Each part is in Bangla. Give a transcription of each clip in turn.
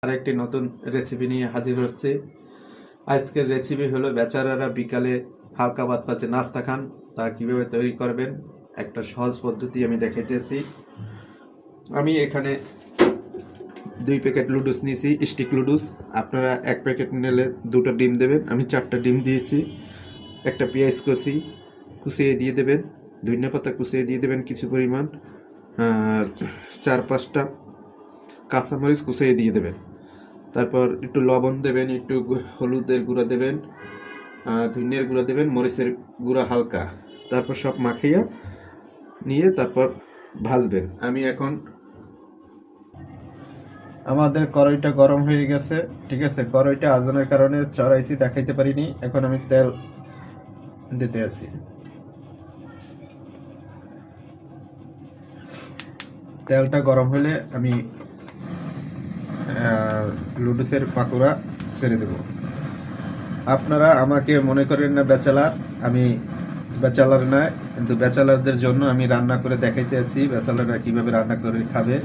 আরেকটি নতুন রেসিপি নিয়ে হাজির হচ্ছি। আজকের রেসিপি হলো বেচারারা বিকালে হালকা পাতলা যে নাস্তা খান তা কিভাবে তৈরি করবেন একটা সহজ পদ্ধতি আমি দেখাইতেছি। আমি এখানে 2 প্যাকেট লুডুস নিয়েছি, স্টিক লুডুস। আপনারা 1 প্যাকেট নিলে 2টা ডিম দেবেন। আমি 4টা ডিম দিয়েছি। একটা পেঁয়াজ কুচিয়ে দিয়ে দেবেন, ধনিয়া পাতা কুচিয়ে দিয়ে দেবেন কিছু পরিমাণ, আর 4-5টা কাঁচামরিচ কুচিয়ে দিয়ে দেবেন। তারপর একটু লবণ দেবেন, একটু হলুদের গুঁড়া দেবেন, ধনিয়ার গুঁড়া দেবেন, মরিচের গুঁড়া হালকা। তারপর সব মাখিয়ে নিয়ে তারপর ভাজবেন। আমি এখন আমাদের কড়াইটা গরম হয়ে গেছে, ঠিক আছে। কড়াইটা আজানের কারণে চড়াইছি, দেখাইতে পারিনি। এখন আমি তেল দিতে আছি। তেলটা গরম হলে আমি লুডুসের পাকোড়া ছেড়ে দেব। আপনারা আমাকে মনে করেন না ব্যাচেলার, আমি ব্যাচেলার নয়, কিন্তু ব্যাচেলারদের জন্য আমি রান্না করে দেখাইতে আছি ব্যাচেলাররা কীভাবে রান্না করে খাবে।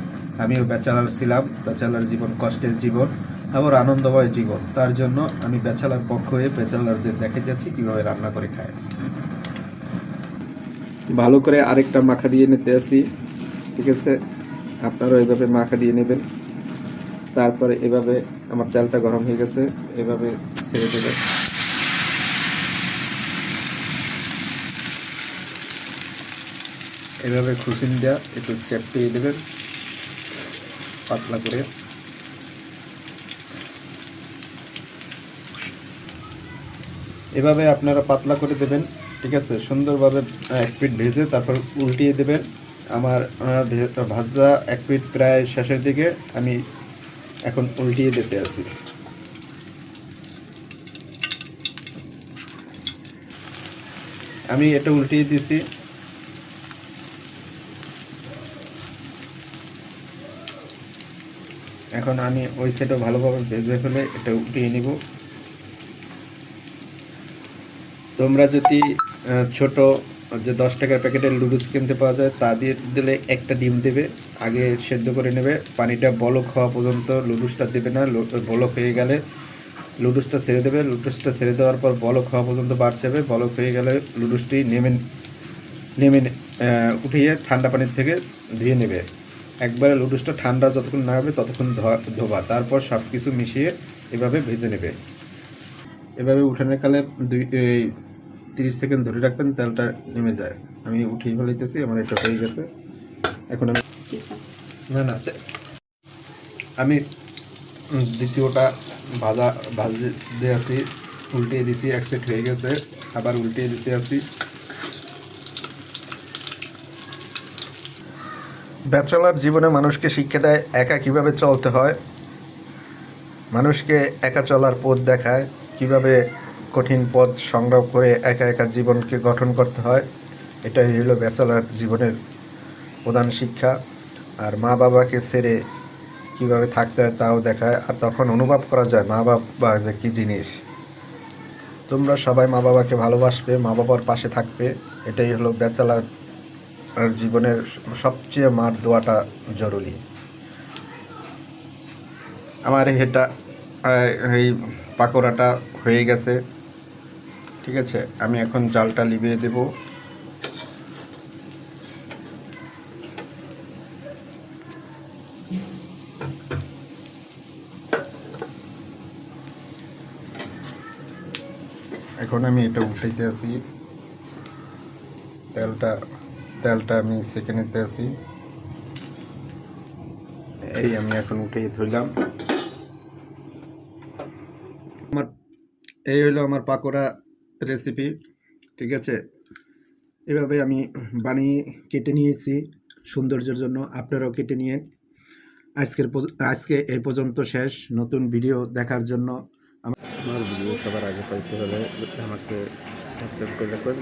আমিও ব্যাচেলার ছিলাম, ব্যাচেলার জীবন কষ্টের জীবন, আবার আনন্দময় জীবন। তার জন্য আমি ব্যাচেলার পক্ষ হয়ে ব্যাচেলারদের দেখাইতে আছি কীভাবে রান্না করে খায়। ভালো করে আরেকটা মাখা দিয়ে নিতে আছি, ঠিক আছে। আপনারা এইভাবে মাখা দিয়ে নেবেন। তারপরে এভাবে আমার তেলটা গরম হয়ে গেছে, এভাবে ছেড়ে দেবে। এভাবে খুশিন দেওয়া একটু চেপটিয়ে দেবেন পাতলা করে। এভাবে আপনারা পাতলা করে দেবেন, ঠিক আছে। সুন্দরভাবে এক পিঠ ভেজে তারপর উল্টিয়ে দেবেন। আমার ভাজা এক পিঠ প্রায় শেষের দিকে, আমি এখন উল্টিয়ে দিতে আছি। আমি এটা উল্টিয়ে দিছি। এখন আমি ওই সাইডও ভালোভাবে ভেজে ফেলে এটা উল্টিয়ে নিব। তোমরা যদি ছোট যে 10 টাকার প্যাকেটের লুডুস কিনতে পাওয়া যায় তা দিয়ে দিলে একটা ডিম দেবে, আগে সেদ্ধ করে নেবে। পানিটা বলক হওয়া পর্যন্ত লুডুসটা দেবে না। বলক হয়ে গেলে লুডুসটা ছেড়ে দেবে। লুডুসটা ছেড়ে দেওয়ার পর বলক হওয়া পর্যন্ত বাড়ছে। বলক হয়ে গেলে লুডুসটি নেমে উঠিয়ে ঠান্ডা পানির থেকে ধুয়ে নেবে। একবারে লুডুসটা ঠান্ডা যতক্ষণ না হবে ততক্ষণ ধোবা। তারপর সব কিছু মিশিয়ে এভাবে ভেজে নেবে। এভাবে উঠানোর কালে 30 সেকেন্ড ধরে রাখবেন, তেলটা নেমে যায়। আমি উঠিয়ে ফেলাইতেছি, আমার এটা হয়ে গেছে। এখন আমি আমি দ্বিতীয়টা ভাজে দিয়ে আছি, উল্টিয়ে দিছি। এক সেট হয়ে গেছে, আবার উল্টিয়ে দিতে আছি। ব্যাচেলার জীবনে মানুষকে শিক্ষা দেয় একা কিভাবে চলতে হয়, মানুষকে একা চলার পথ দেখায়, কিভাবে কঠিন পথ সংগ্রাম করে একা একা জীবনকে গঠন করতে হয়। এটাই হলো ব্যাচেলার জীবনের প্রধান শিক্ষা। আর মা বাবাকে ছেড়ে কিভাবে থাকতে হয় তাও দেখায়। আর তখন অনুভব করা যায় মা বাবা যে কী জিনিস। তোমরা সবাই মা বাবাকে ভালোবাসবে, মা বাবার পাশে থাকবে। এটাই হলো ব্যাচেলার জীবনের সবচেয়ে মার দোয়াটা জরুরি। আমার এটা এই পাকোড়াটা হয়ে গেছে, ঠিক আছে। আমি এখন জালটা লিভিয়ে দেব। এখন আমি এটা উঠাইতে আছি। তেলটা আমি সেঁকে নিতে আছি। এই আমি এখন উঠিয়ে ধরলাম। এই হলো আমার পাকোড়া রেসিপি, ঠিক আছে। এভাবে আমি বানিয়ে কেটে নিয়েছি সৌন্দর্যের জন্য। আপনারাও কেটে নিয়ে আজকে এই পর্যন্ত শেষ। নতুন ভিডিও দেখার জন্য আমার ভিডিও সবার আগে পাইতে হলে আমাকে সাবস্ক্রাইব করে রাখবেন।